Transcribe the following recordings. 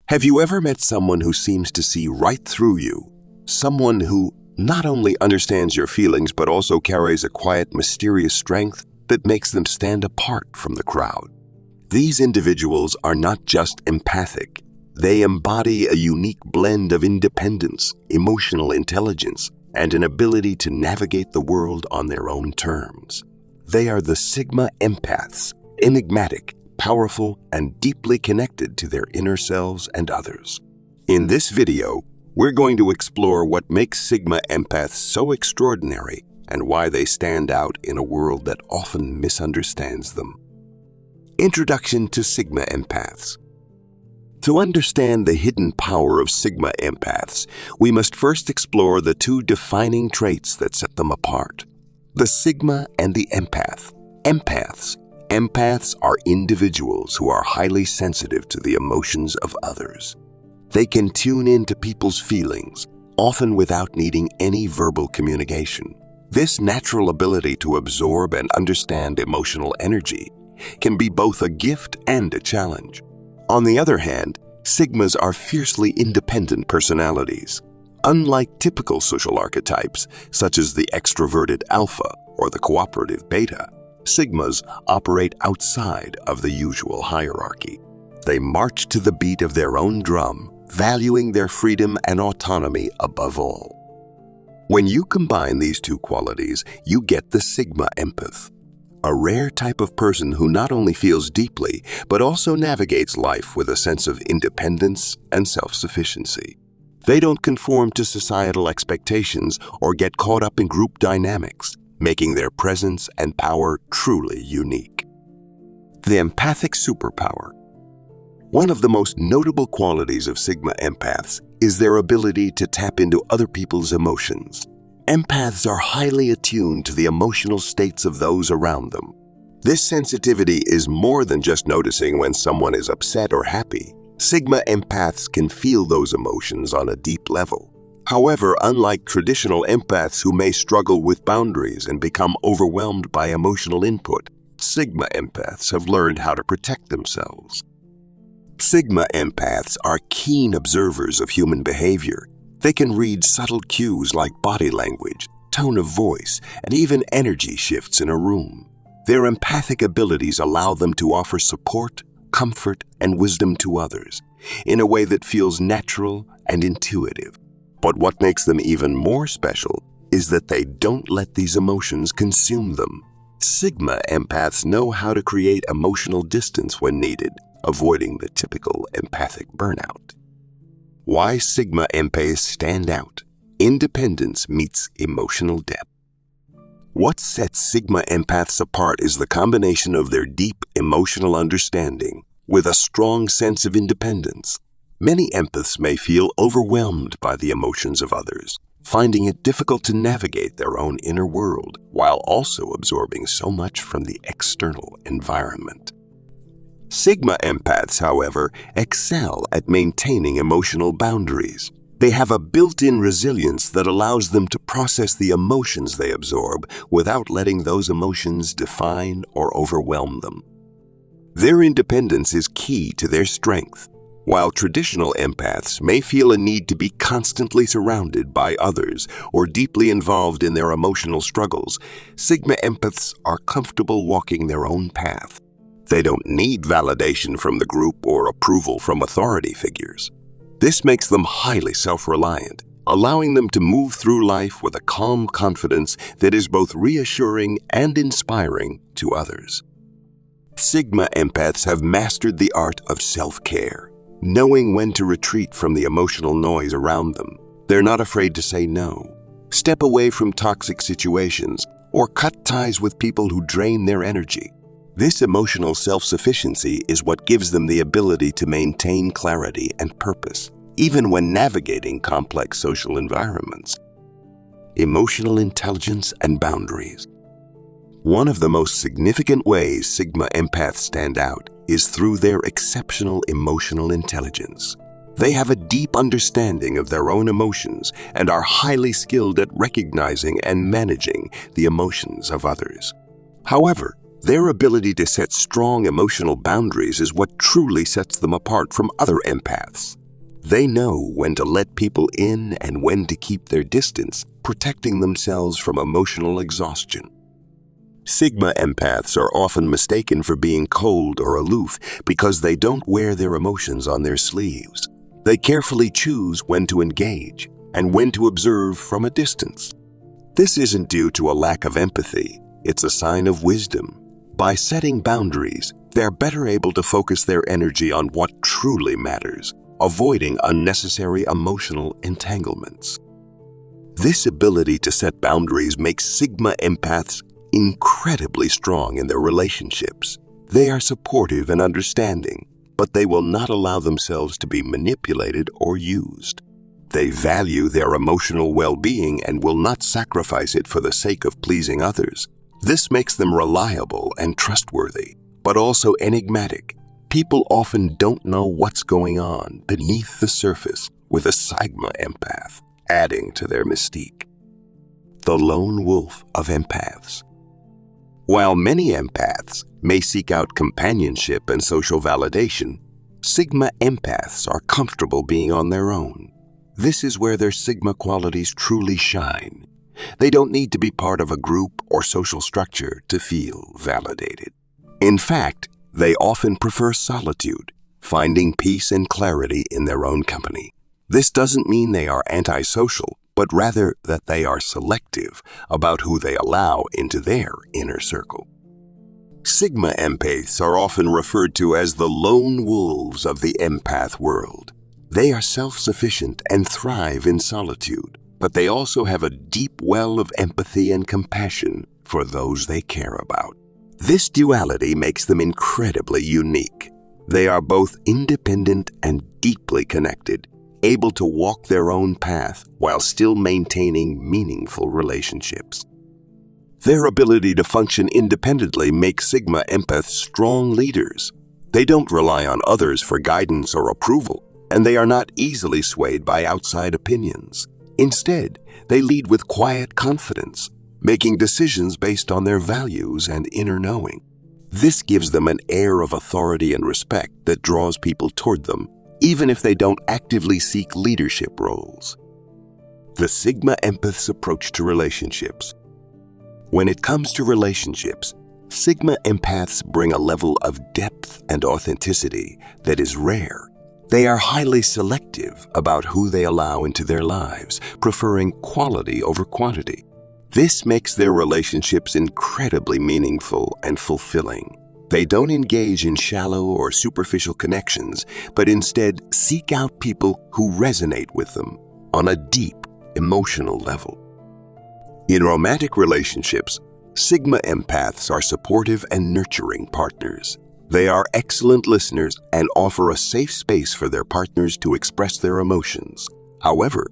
Have you ever met someone who seems to see right through you? Someone who not only understands your feelings but also carries a quiet, mysterious strength that makes them stand apart from the crowd. These individuals are not just empathic. They embody a unique blend of independence, emotional intelligence, and an ability to navigate the world on their own terms. They are the Sigma Empaths, enigmatic, powerful, and deeply connected to their inner selves and others. In this video, we're going to explore what makes Sigma Empaths so extraordinary and why they stand out in a world that often misunderstands them. Introduction to Sigma Empaths. To understand the hidden power of Sigma Empaths, we must first explore the two defining traits that set them apart: the Sigma and the Empath. Empaths are individuals who are highly sensitive to the emotions of others. They can tune into people's feelings, often without needing any verbal communication. This natural ability to absorb and understand emotional energy can be both a gift and a challenge. On the other hand, Sigmas are fiercely independent personalities. Unlike typical social archetypes, such as the extroverted alpha or the cooperative beta, Sigmas operate outside of the usual hierarchy. They march to the beat of their own drum, valuing their freedom and autonomy above all. When you combine these two qualities, you get the Sigma Empath, a rare type of person who not only feels deeply, but also navigates life with a sense of independence and self-sufficiency. They don't conform to societal expectations or get caught up in group dynamics, making their presence and power truly unique. The empathic superpower. One of the most notable qualities of Sigma Empaths is their ability to tap into other people's emotions. Empaths are highly attuned to the emotional states of those around them. This sensitivity is more than just noticing when someone is upset or happy. Sigma Empaths can feel those emotions on a deep level. However, unlike traditional empaths who may struggle with boundaries and become overwhelmed by emotional input, Sigma Empaths have learned how to protect themselves. Sigma Empaths are keen observers of human behavior. They can read subtle cues like body language, tone of voice, and even energy shifts in a room. Their empathic abilities allow them to offer support, comfort, and wisdom to others in a way that feels natural and intuitive. But what makes them even more special is that they don't let these emotions consume them. Sigma Empaths know how to create emotional distance when needed, avoiding the typical empathic burnout. Why Sigma Empaths stand out. Independence meets emotional depth. What sets Sigma Empaths apart is the combination of their deep emotional understanding with a strong sense of independence. Many empaths may feel overwhelmed by the emotions of others, finding it difficult to navigate their own inner world while also absorbing so much from the external environment. Sigma Empaths, however, excel at maintaining emotional boundaries. They have a built-in resilience that allows them to process the emotions they absorb without letting those emotions define or overwhelm them. Their independence is key to their strength. While traditional empaths may feel a need to be constantly surrounded by others or deeply involved in their emotional struggles, Sigma Empaths are comfortable walking their own path. They don't need validation from the group or approval from authority figures. This makes them highly self-reliant, allowing them to move through life with a calm confidence that is both reassuring and inspiring to others. Sigma Empaths have mastered the art of self-care, knowing when to retreat from the emotional noise around them. They're not afraid to say no, step away from toxic situations, or cut ties with people who drain their energy. This emotional self-sufficiency is what gives them the ability to maintain clarity and purpose, even when navigating complex social environments. Emotional intelligence and boundaries. One of the most significant ways Sigma Empaths stand out is through their exceptional emotional intelligence. They have a deep understanding of their own emotions and are highly skilled at recognizing and managing the emotions of others. However, Their ability to set strong emotional boundaries is what truly sets them apart from other empaths. They know when to let people in and when to keep their distance, protecting themselves from emotional exhaustion. Sigma empaths are often mistaken for being cold or aloof because they don't wear their emotions on their sleeves. They carefully choose when to engage and when to observe from a distance. This isn't due to a lack of empathy, it's a sign of wisdom. By setting boundaries, they're better able to focus their energy on what truly matters, avoiding unnecessary emotional entanglements. This ability to set boundaries makes Sigma empaths incredibly strong in their relationships. They are supportive and understanding, but they will not allow themselves to be manipulated or used. They value their emotional well-being and will not sacrifice it for the sake of pleasing others. This makes them reliable and trustworthy, but also enigmatic. People often don't know what's going on beneath the surface with a Sigma empath, adding to their mystique. The lone wolf of empaths. While many empaths may seek out companionship and social validation, Sigma empaths are comfortable being on their own. This is where their Sigma qualities truly shine. They don't need to be part of a group or social structure to feel validated. In fact, they often prefer solitude, finding peace and clarity in their own company. This doesn't mean they are antisocial, but rather that they are selective about who they allow into their inner circle. Sigma empaths are often referred to as the lone wolves of the empath world. They are self-sufficient and thrive in solitude, but they also have a deep well of empathy and compassion for those they care about. This duality makes them incredibly unique. They are both independent and deeply connected, able to walk their own path while still maintaining meaningful relationships. Their ability to function independently makes Sigma empaths strong leaders. They don't rely on others for guidance or approval, and they are not easily swayed by outside opinions. Instead, they lead with quiet confidence, making decisions based on their values and inner knowing. This gives them an air of authority and respect that draws people toward them, even if they don't actively seek leadership roles. The Sigma empath's approach to relationships. When it comes to relationships, Sigma empaths bring a level of depth and authenticity that is rare. They are highly selective about who they allow into their lives, preferring quality over quantity. This makes their relationships incredibly meaningful and fulfilling. They don't engage in shallow or superficial connections, but instead seek out people who resonate with them on a deep, emotional level. In romantic relationships, Sigma empaths are supportive and nurturing partners. They are excellent listeners and offer a safe space for their partners to express their emotions. However,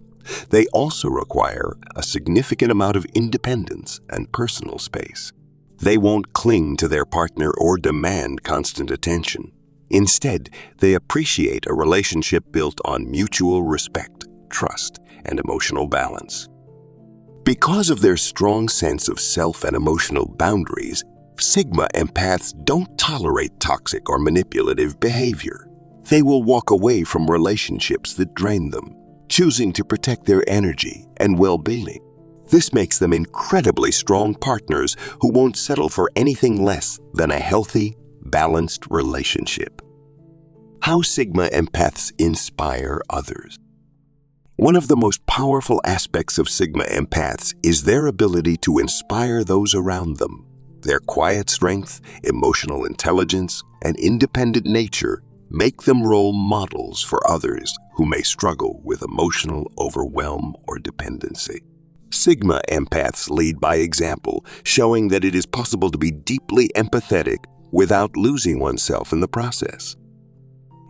they also require a significant amount of independence and personal space. They won't cling to their partner or demand constant attention. Instead, they appreciate a relationship built on mutual respect, trust, and emotional balance. Because of their strong sense of self and emotional boundaries, Sigma empaths don't tolerate toxic or manipulative behavior. They will walk away from relationships that drain them, choosing to protect their energy and well-being. This makes them incredibly strong partners who won't settle for anything less than a healthy, balanced relationship. How Sigma empaths inspire others. One of the most powerful aspects of Sigma empaths is their ability to inspire those around them. Their quiet strength, emotional intelligence, and independent nature make them role models for others who may struggle with emotional overwhelm or dependency. Sigma empaths lead by example, showing that it is possible to be deeply empathetic without losing oneself in the process.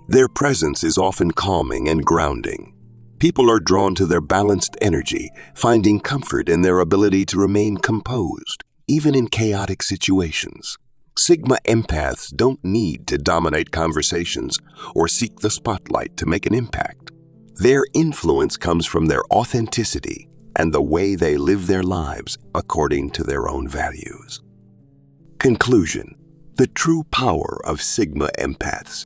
Their presence is often calming and grounding. People are drawn to their balanced energy, finding comfort in their ability to remain composed, even in chaotic situations. Sigma empaths don't need to dominate conversations or seek the spotlight to make an impact. Their influence comes from their authenticity and the way they live their lives according to their own values. Conclusion: the true power of Sigma empaths.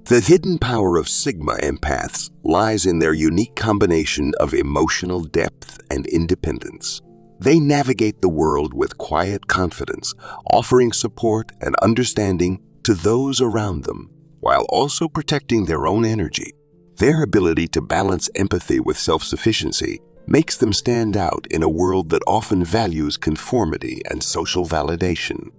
The hidden power of Sigma empaths lies in their unique combination of emotional depth and independence. They navigate the world with quiet confidence, offering support and understanding to those around them, while also protecting their own energy. Their ability to balance empathy with self-sufficiency makes them stand out in a world that often values conformity and social validation.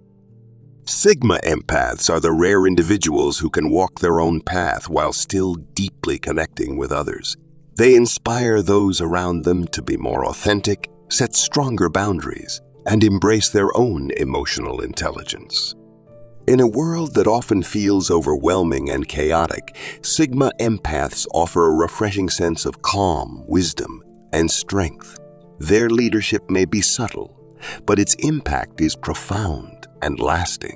Sigma empaths are the rare individuals who can walk their own path while still deeply connecting with others. They inspire those around them to be more authentic, set stronger boundaries, and embrace their own emotional intelligence. In a world that often feels overwhelming and chaotic, Sigma empaths offer a refreshing sense of calm, wisdom, and strength. Their leadership may be subtle, but its impact is profound and lasting.